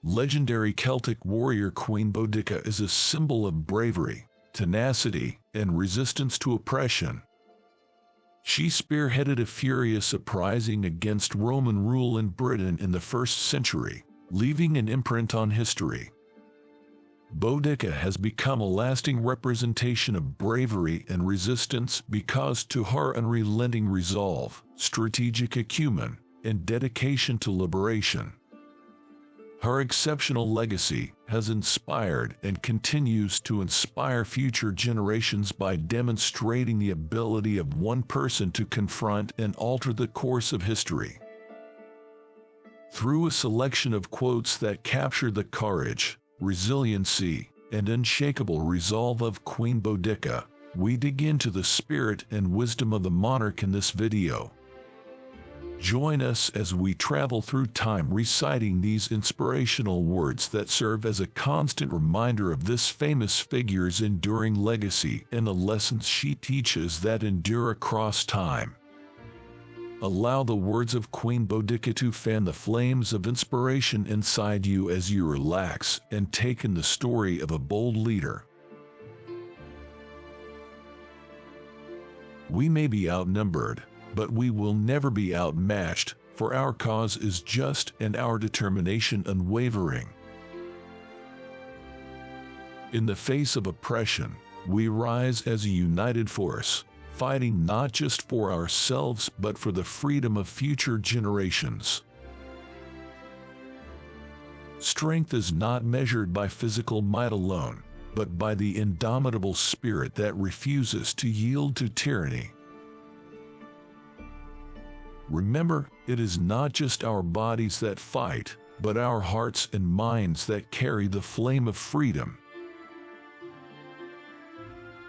Legendary Celtic warrior Queen Boudica is a symbol of bravery, tenacity, and resistance to oppression. She spearheaded a furious uprising against Roman rule in Britain in the 1st century, leaving an imprint on history. Boudica has become a lasting representation of bravery and resistance because to her unrelenting resolve, strategic acumen, and dedication to liberation. Her exceptional legacy has inspired and continues to inspire future generations by demonstrating the ability of one person to confront and alter the course of history. Through a selection of quotes that capture the courage, resiliency, and unshakable resolve of Queen Boudica, we dig into the spirit and wisdom of the monarch in this video. Join us as we travel through time reciting these inspirational words that serve as a constant reminder of this famous figure's enduring legacy and the lessons she teaches that endure across time. Allow the words of Queen Boudica to fan the flames of inspiration inside you as you relax and take in the story of a bold leader. We may be outnumbered, but we will never be outmatched, for our cause is just and our determination unwavering. In the face of oppression, we rise as a united force, fighting not just for ourselves but for the freedom of future generations. Strength is not measured by physical might alone, but by the indomitable spirit that refuses to yield to tyranny. Remember, it is not just our bodies that fight, but our hearts and minds that carry the flame of freedom.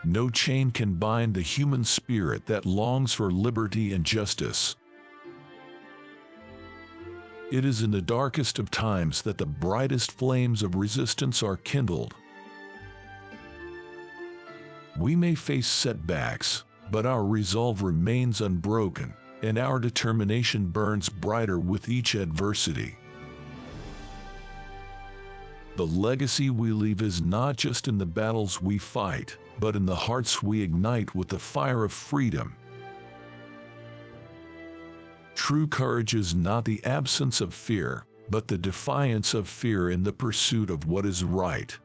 No chain can bind the human spirit that longs for liberty and justice. It is in the darkest of times that the brightest flames of resistance are kindled. We may face setbacks, but our resolve remains unbroken, and our determination burns brighter with each adversity. The legacy we leave is not just in the battles we fight, but in the hearts we ignite with the fire of freedom. True courage is not the absence of fear, but the defiance of fear in the pursuit of what is right.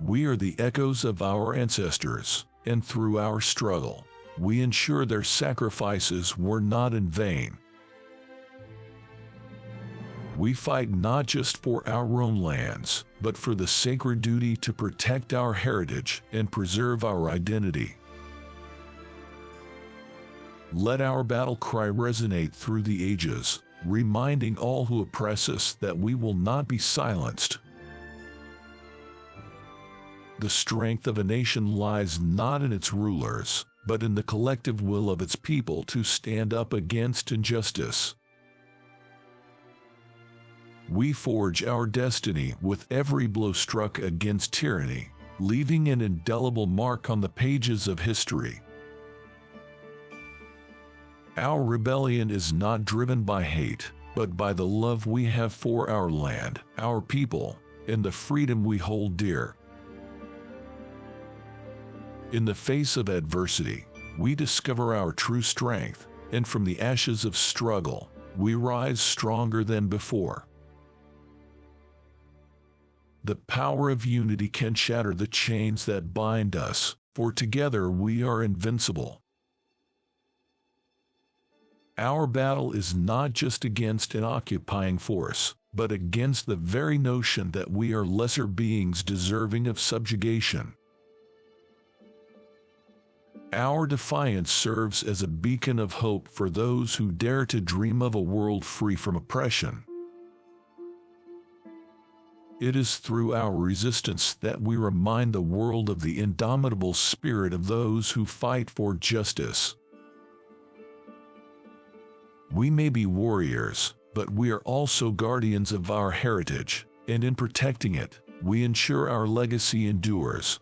We are the echoes of our ancestors, and through our struggle, we ensure their sacrifices were not in vain. We fight not just for our own lands, but for the sacred duty to protect our heritage and preserve our identity. Let our battle cry resonate through the ages, reminding all who oppress us that we will not be silenced. The strength of a nation lies not in its rulers, but in the collective will of its people to stand up against injustice. We forge our destiny with every blow struck against tyranny, leaving an indelible mark on the pages of history. Our rebellion is not driven by hate, but by the love we have for our land, our people, and the freedom we hold dear. In the face of adversity, we discover our true strength, and from the ashes of struggle, we rise stronger than before. The power of unity can shatter the chains that bind us, for together we are invincible. Our battle is not just against an occupying force, but against the very notion that we are lesser beings deserving of subjugation. Our defiance serves as a beacon of hope for those who dare to dream of a world free from oppression. It is through our resistance that we remind the world of the indomitable spirit of those who fight for justice. We may be warriors, but we are also guardians of our heritage, and in protecting it, we ensure our legacy endures.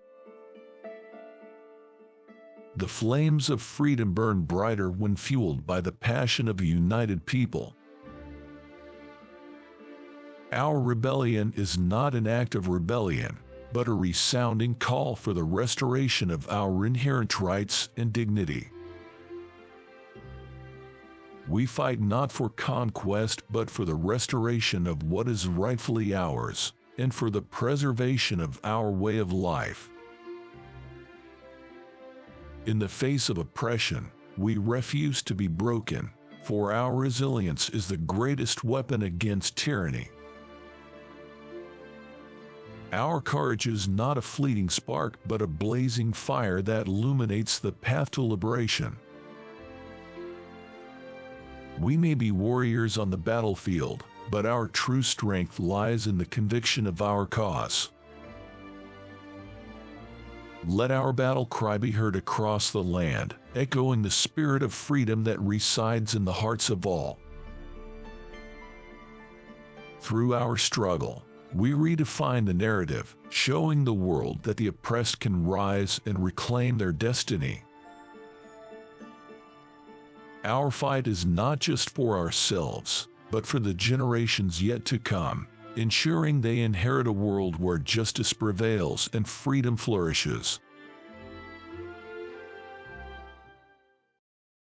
The flames of freedom burn brighter when fueled by the passion of a united people. Our rebellion is not an act of rebellion, but a resounding call for the restoration of our inherent rights and dignity. We fight not for conquest but for the restoration of what is rightfully ours, and for the preservation of our way of life. In the face of oppression, we refuse to be broken, for our resilience is the greatest weapon against tyranny. Our courage is not a fleeting spark but a blazing fire that illuminates the path to liberation. We may be warriors on the battlefield, but our true strength lies in the conviction of our cause. Let our battle cry be heard across the land, echoing the spirit of freedom that resides in the hearts of all. Through our struggle, we redefine the narrative, showing the world that the oppressed can rise and reclaim their destiny. Our fight is not just for ourselves, but for the generations yet to come, ensuring they inherit a world where justice prevails and freedom flourishes.